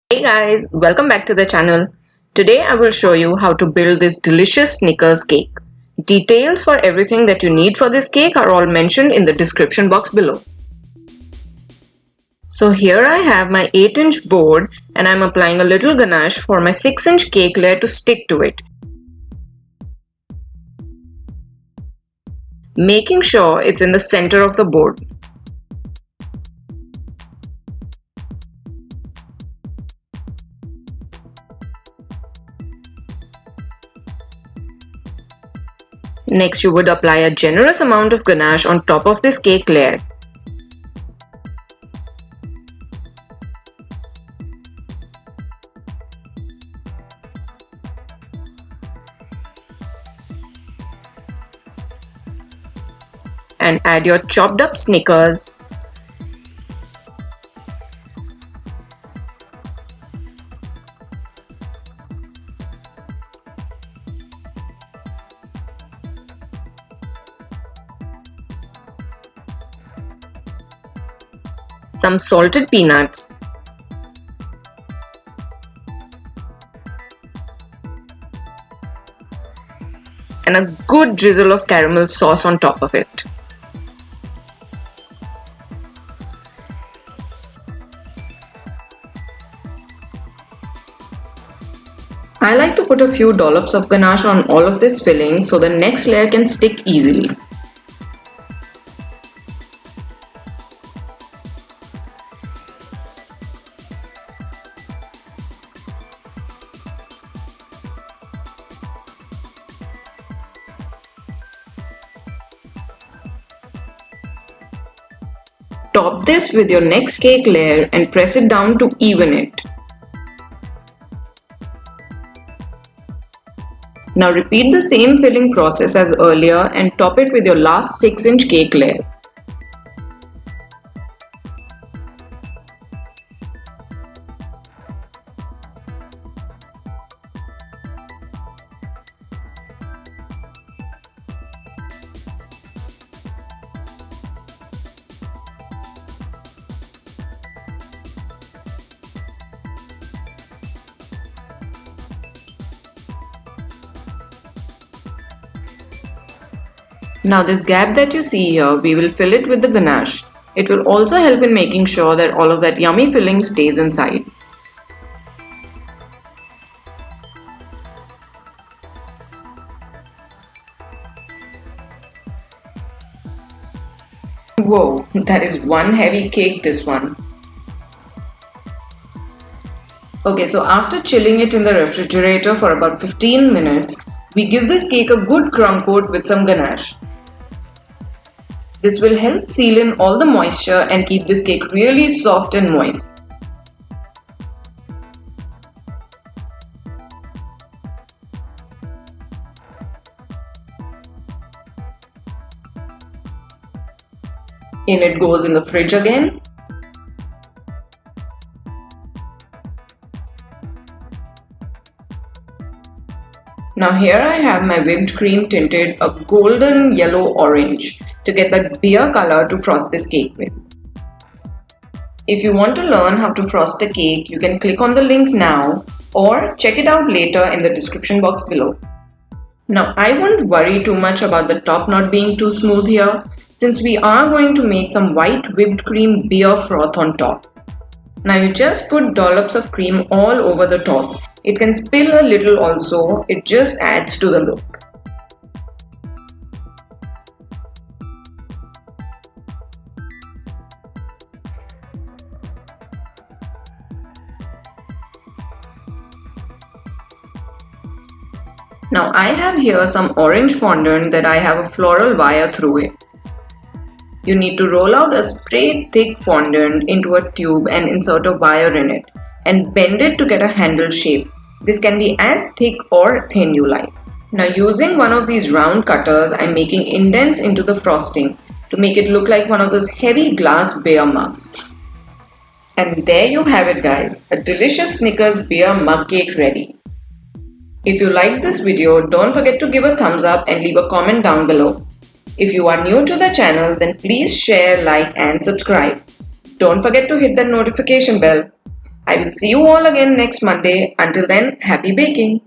Hey guys, welcome back to the channel. Today I will show you how to build this delicious Snickers cake. Details for everything that you need for this cake are all mentioned in the description box below. So here I have my 8-inch board and I'm applying a little ganache for my 6-inch cake layer to stick to it. Making sure it's in the center of the board. Next, you would apply a generous amount of ganache on top of this cake layer. And add your chopped up Snickers, some salted peanuts, and a good drizzle of caramel sauce on top of it. I like to put a few dollops of ganache on all of this filling so the next layer can stick easily. Top this with your next cake layer and press it down to even it. Now repeat the same filling process as earlier and top it with your last 6-inch cake layer. Now this gap that you see here, we will fill it with the ganache. It will also help in making sure that all of that yummy filling stays inside. Whoa, that is one heavy cake, this one. Okay, so after chilling it in the refrigerator for about 15 minutes, we give this cake a good crumb coat with some ganache. This will help seal in all the moisture and keep this cake really soft and moist. In it goes in the fridge again. Now here I have my whipped cream tinted a golden yellow orange to get that beer color to frost this cake with. If you want to learn how to frost a cake, you can click on the link now or check it out later in the description box below. Now I won't worry too much about the top not being too smooth here since we are going to make some white whipped cream beer froth on top. Now you just put dollops of cream all over the top. It can spill a little also, it just adds to the look. Now I have here some orange fondant that I have a floral wire through it. You need to roll out a straight thick fondant into a tube and insert a wire in it and bend it to get a handle shape. This can be as thick or thin you like. Now using one of these round cutters, I'm making indents into the frosting to make it look like one of those heavy glass beer mugs. And there you have it guys, a delicious Snickers Beer Mug Cake ready. If you liked this video, don't forget to give a thumbs up and leave a comment down below. If you are new to the channel, then please share, like and subscribe. Don't forget to hit the notification bell. I will see you all again next Monday. Until then, happy baking!